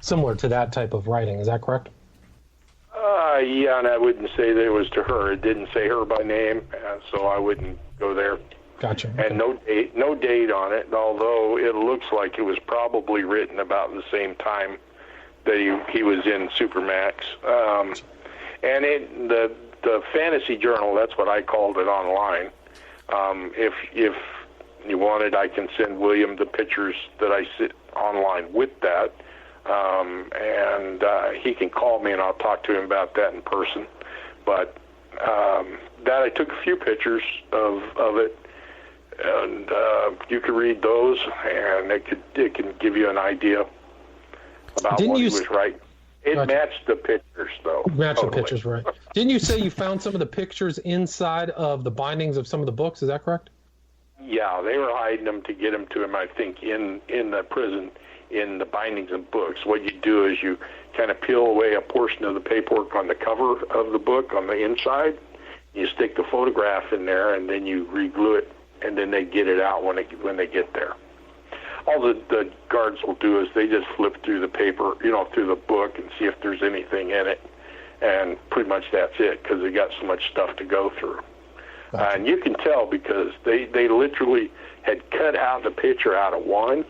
similar to that type of writing. Is that correct? Yeah, and I wouldn't say that it was to her. It didn't say her by name, so I wouldn't go there. Gotcha. And no date on it, although it looks like it was probably written about the same time that he was in Supermax. And the Fantasy Journal, that's what I called it online. If you wanted, I can send William the pictures that I sit online with that. And he can call me and I'll talk to him about that in person. But that I took a few pictures of it, and you can read those, and it can give you an idea about what he was writing. It matched the pictures, though. Matched the pictures, right? Didn't you say you found some of the pictures inside of the bindings of some of the books? Is that correct? Yeah, they were hiding them to get them to him, I think, in the prison, in the bindings of books. What you do is you kind of peel away a portion of the paperwork on the cover of the book on the inside. You stick the photograph in there, and then you re-glue it, and then they get it out when they get there. All the guards will do is they just flip through the paper, through the book, and see if there's anything in it, and pretty much that's it, because they got so much stuff to go through. Gotcha. And you can tell because they literally had cut out the picture out of one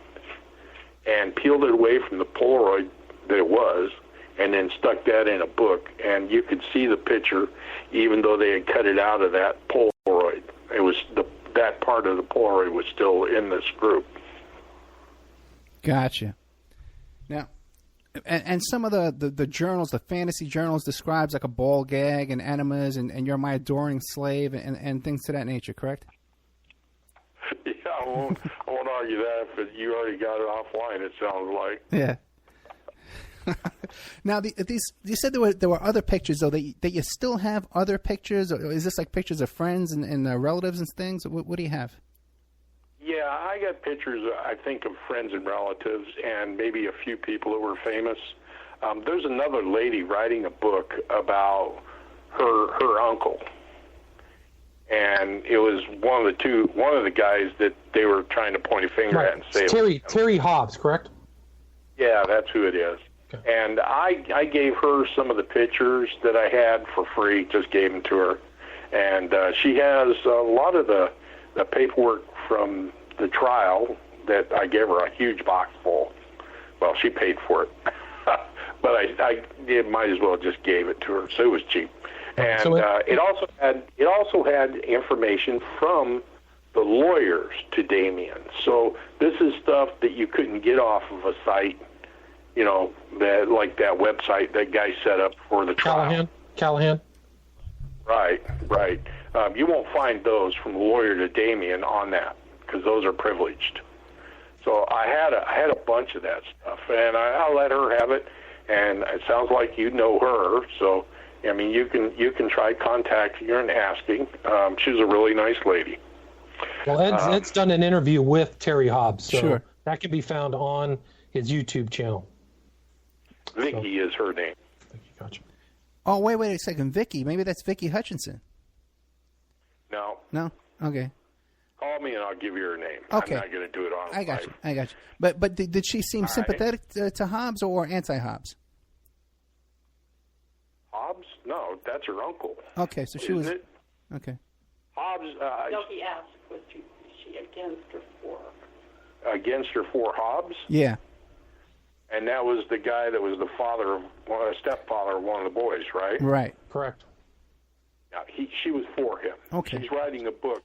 and peeled it away from the Polaroid that it was, and then stuck that in a book, and you could see the picture even though they had cut it out of that Polaroid. It was that part of the Polaroid was still in this group. Gotcha. Now, and some of the journals, the fantasy journals, describes like a ball gag and enemas and you're my adoring slave and things to that nature, correct? Yeah, I won't argue that, but you already got it offline, it sounds like. Yeah. Now, you said there were other pictures, though, that you still have other pictures? Or is this like pictures of friends and relatives and things? What do you have? Yeah, I got pictures, I think, of friends and relatives and maybe a few people who were famous. There's another lady writing a book about her uncle. And it was one of the guys that they were trying to point a finger at and say... Terry Hobbs, correct? Yeah, that's who it is. Okay. And I gave her some of the pictures that I had for free, just gave them to her. And she has a lot of the paperwork from the trial that I gave her a huge box full. Well, she paid for it. But I might as well just gave it to her, so it was cheap. And so it also had information from the lawyers to Damien. So this is stuff that you couldn't get off of a site, that like that website that guy set up for the trial. Callahan. Right. You won't find those from the lawyer to Damien on that because those are privileged. So I had a bunch of that stuff, and I'll let her have it. And it sounds like you know her, so I mean you can try contacting her and asking. She's a really nice lady. Well, Ed's done an interview with Terry Hobbs, so sure. That can be found on his YouTube channel. Vicky is her name. Gotcha. Oh, wait a second. Vicky. Maybe that's Vicky Hutchinson. No? Okay. Call me and I'll give you her name. Okay. I'm not going to do it on I got you. But did she seem sympathetic to Hobbs or anti-Hobbs? Hobbs? No, that's her uncle. Okay, so she was... It? Okay. Hobbs... no, he asked, was she against her for? Against her for Hobbs? Yeah. And that was the guy that was the stepfather of one of the boys, right? Right. Correct. Yeah, she was for him. Okay. She's writing a book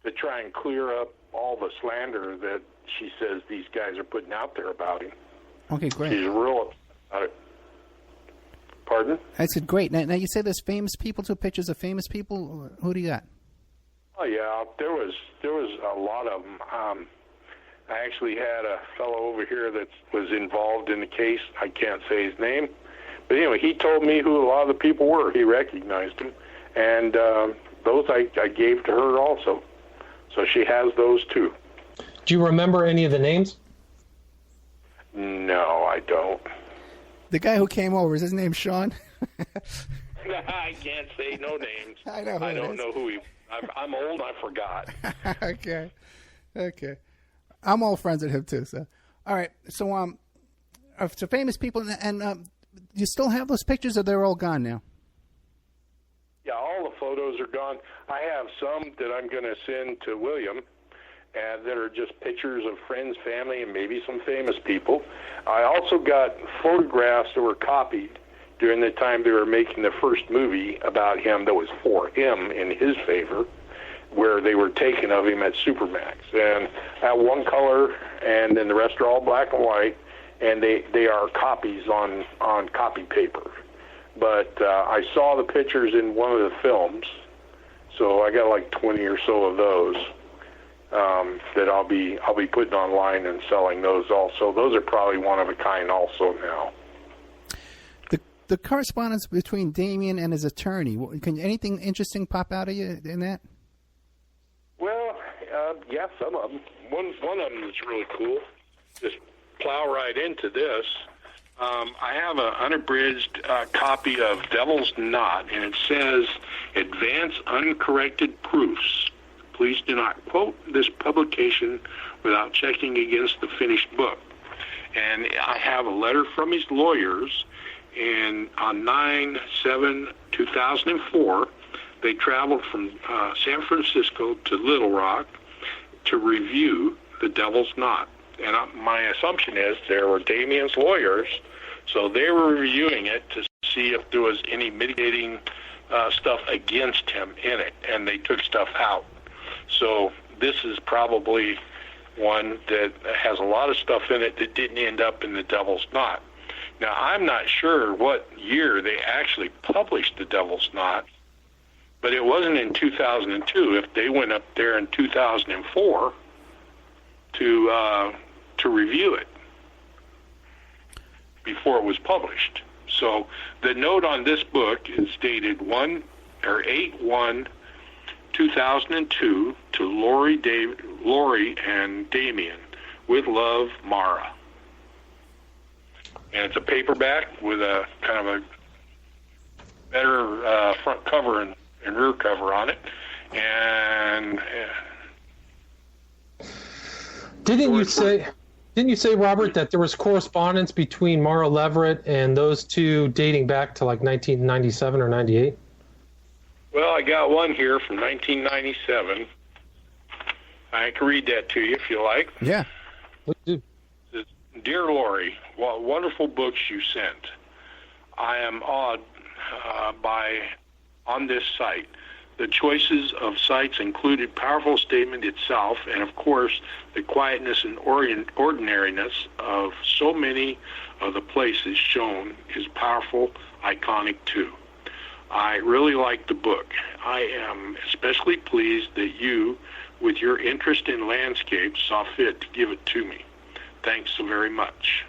to try and clear up all the slander that she says these guys are putting out there about him. Okay, great. She's real upset about it. Pardon? I said, great. Now you say there's famous people, too, pictures of famous people. Who do you got? Oh, yeah. There was a lot of them. I actually had a fellow over here that was involved in the case. I can't say his name. But anyway, he told me who a lot of the people were. He recognized them. And those I gave to her also. So she has those, too. Do you remember any of the names? No, I don't. The guy who came over, is his name Sean? I can't say no names. I know who I don't know who he... I'm old, I forgot. Okay. I'm all friends with him, too. So, all right. So, to famous people, and you still have those pictures, or they're all gone now? Yeah, all the photos are gone. I have some that I'm going to send to William, and that are just pictures of friends, family, and maybe some famous people. I also got photographs that were copied during the time they were making the first movie about him that was for him in his favor, where they were taken of him at Supermax. And I have one color, and then the rest are all black and white, and they are copies on copy paper. But I saw the pictures in one of the films, so I got like 20 or so of those that I'll be putting online and selling those also. Those are probably one of a kind also now. The correspondence between Damien and his attorney, can anything interesting pop out of you in that? Well, yeah, some of them. One of them is really cool. Just plow right into this. I have an unabridged copy of Devil's Knot, and it says, "Advance uncorrected proofs. Please do not quote this publication without checking against the finished book." And I have a letter from his lawyers, and on 9/7/2004, they traveled from San Francisco to Little Rock to review The Devil's Knot. And my assumption is there were Damien's lawyers, so they were reviewing it to see if there was any mitigating stuff against him in it, and they took stuff out. So this is probably one that has a lot of stuff in it that didn't end up in The Devil's Knot. Now, I'm not sure what year they actually published The Devil's Knot, but it wasn't in 2002. If they went up there in 2004 to review it before it was published. So the note on this book is dated 8/1/2002 to Lori and Damien. With love, Mara. And it's a paperback with a kind of a better front cover and rear cover on it. And didn't you say, Robert, that there was correspondence between Mara Leverett and those two dating back to like 1997 or 98? Well, I got one here from 1997. I can read that to you if you like. Yeah. Dear Lori, what wonderful books you sent. I am awed on this site. The choices of sites included powerful statement itself, and of course, the quietness and ordinariness of so many of the places shown is powerful, iconic too. I really like the book. I am especially pleased that you, with your interest in landscapes, saw fit to give it to me. Thanks so very much.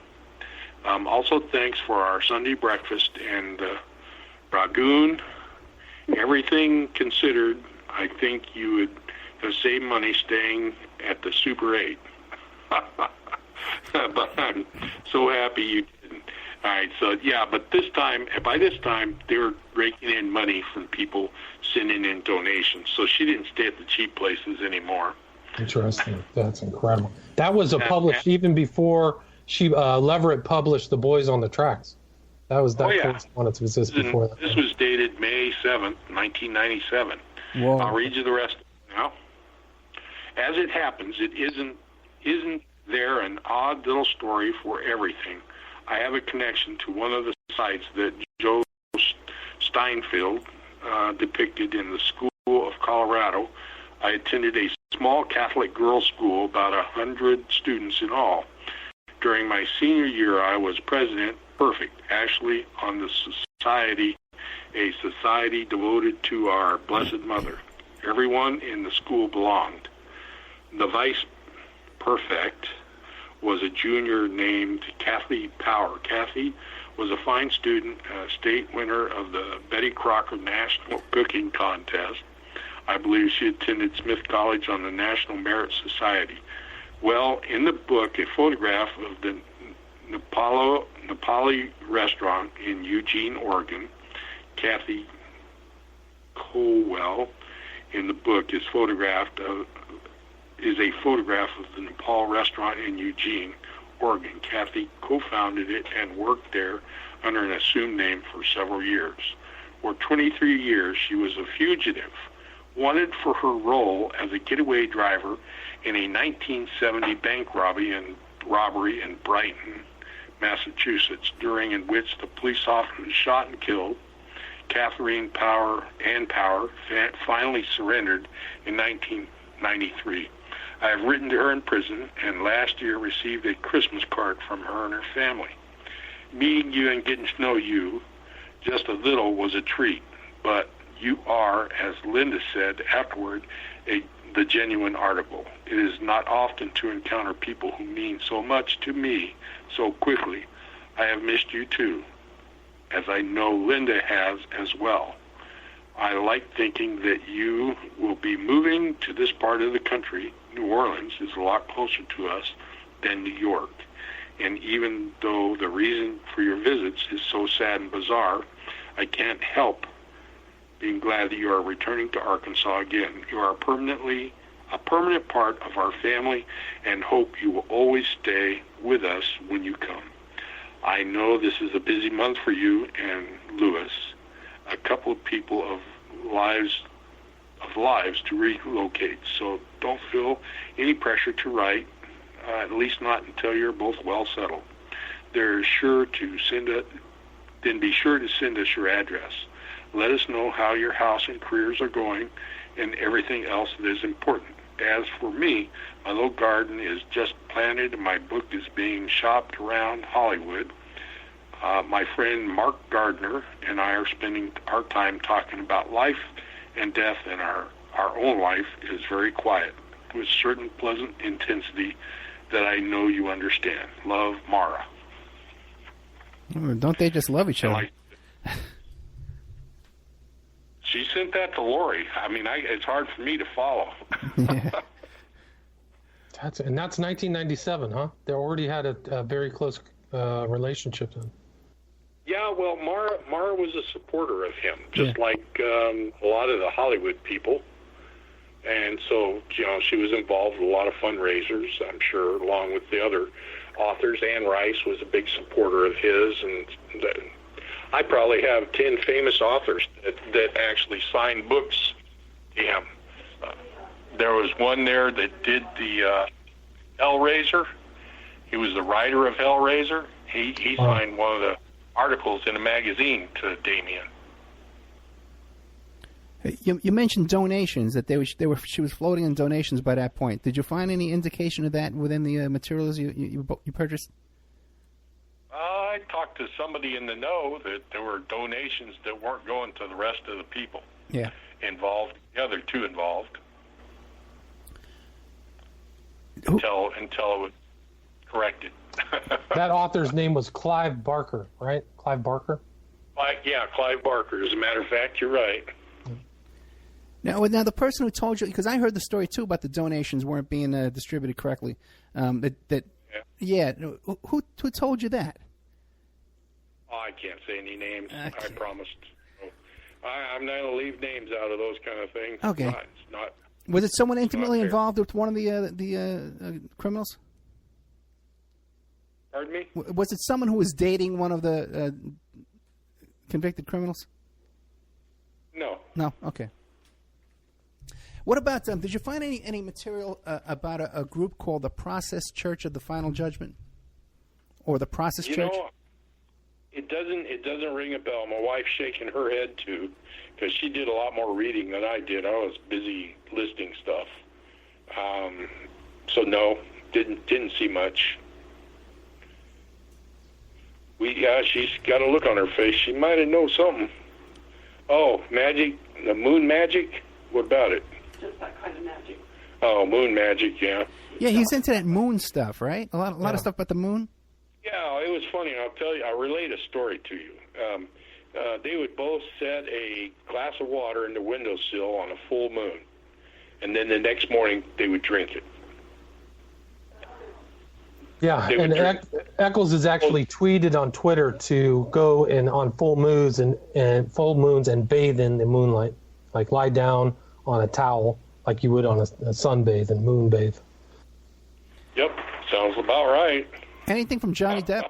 Also, thanks for our Sunday breakfast and ragoon. Everything considered, I think you would have saved money staying at the Super 8. But I'm so happy you didn't. All right, so yeah, but by this time, they were raking in money from people sending in donations. So she didn't stay at the cheap places anymore. Interesting. That's incredible. That was published even before Leverett published The Boys on the Tracks. That correspondence was just before that. This was dated May 7th, 1997. Whoa. I'll read you the rest now. As it happens, it isn't there an odd little story for everything? I have a connection to one of the sites that Joe Steinfeld depicted in the School of Colorado. I attended a small Catholic girls' school, about 100 students in all. During my senior year, I was president, actually, on the society, a society devoted to our Blessed Mother. Everyone in the school belonged. The vice prefect was a junior named Kathy Power. Kathy was a fine student, a state winner of the Betty Crocker National Cooking Contest. I believe she attended Smith College on the National Merit Society. Well, in the book, a photograph of the Nepali restaurant in Eugene, Oregon. Kathy Colwell in the book is a photograph of the Nepal restaurant in Eugene, Oregon. Kathy co-founded it and worked there under an assumed name for several years. For 23 years, she was a fugitive, wanted for her role as a getaway driver in a 1970 bank robbery in Brighton, Massachusetts, during which the police officer was shot and killed. Catherine Power finally surrendered in 1993. I have written to her in prison, and last year received a Christmas card from her and her family. Meeting you and getting to know you just a little was a treat, but you are, as Linda said afterward, the genuine article. It is not often to encounter people who mean so much to me so quickly. I have missed you too, as I know Linda has as well. I like thinking that you will be moving to this part of the country. New Orleans is a lot closer to us than New York. And even though the reason for your visits is so sad and bizarre, I can't help being glad that you are returning to Arkansas again. You are a permanent part of our family, and hope you will always stay with us when you come. I know this is a busy month for you and Lewis. A couple of people of lives to relocate, so don't feel any pressure to write, at least not until you're both well settled. Be sure to send us your address. Let us know how your house and careers are going and everything else that is important. As for me, my little garden is just planted and my book is being shopped around Hollywood. My friend Mark Gardner and I are spending our time talking about life and death, and our own life is very quiet, with certain pleasant intensity that I know you understand. Love, Mara. Don't they just love each other? She sent that to Lori. I mean, it's hard for me to follow. Yeah. That's 1997, huh? They already had a very close relationship then. Yeah, well, Mara was a supporter of him, just like a lot of the Hollywood people. And so, she was involved with a lot of fundraisers, I'm sure, along with the other authors. Anne Rice was a big supporter of his, and I probably have 10 famous authors that actually signed books to him. There was one there that did the Hellraiser. He was the writer of Hellraiser. He signed one of the articles in a magazine to Damien. You mentioned donations, that she was floating in donations by that point. Did you find any indication of that within the materials you purchased? I talked to somebody in the know that there were donations that weren't going to the rest of the people involved, the other two involved, until it was corrected. That author's name was Clive Barker, right? Clive Barker? Clive Barker. As a matter of fact, you're right. Now, the person who told you, because I heard the story too about the donations weren't being distributed correctly. Who told you that? Oh, I can't say any names. Okay. I promised. I'm not going to leave names out of those kind of things. Okay. It's not. Was it someone intimately involved with one of the criminals? Pardon me? Was it someone who was dating one of the convicted criminals? No. No. Okay. What about did you find any material about a group called the Process Church of the Final Judgment, or the Process Church? It doesn't ring a bell. My wife's shaking her head too, because she did a lot more reading than I did. I was busy listing stuff. So no, didn't see much. She's got a look on her face. She might have known something. Oh, magic, the moon magic. What about it? Just that kind of magic. Oh, moon magic, yeah. Yeah, he's into that moon stuff, right? A lot of stuff about the moon. Yeah, it was funny. I'll tell you. I'll relate a story to you. They would both set a glass of water in the windowsill on a full moon, and then the next morning they would drink it. Yeah, and Echols has actually tweeted on Twitter to go on full moons and bathe in the moonlight, like lie down on a towel like you would on a sunbathe and moonbathe. Yep, sounds about right. Anything from Johnny Depp?